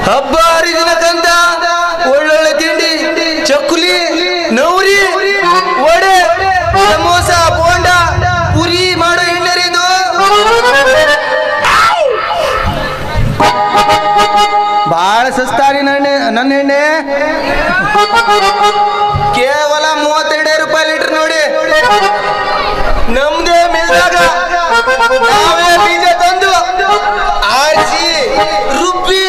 ಹಬ್ಬ ಹರಿದಿನಕ್ಕಂತ ಒಳ್ಳೊಳ್ಳೆ ತಿಂಡಿ ಚಕ್ಕುಲಿ ನೌರಿ ವಡೆ ಸಮೋಸ ಬೋಂಡ ಪುರಿ ಮಾಡೋ ಎಣ್ಣೆರಿದು ಬಾಳ ಸಸ್ತಾರಿ ನನ್ನ ಎಣ್ಣೆ ಕೇವಲ 32 ರೂಪಾಯಿ ಲೀಟರ್ ನೋಡಿ. ನಮ್ದೇ ಮಿಲ್ದಾಗ ನಾವೇ ಬೀಜ ತಂದು ಆರಿಸಿ ರುಬ್ಬಿ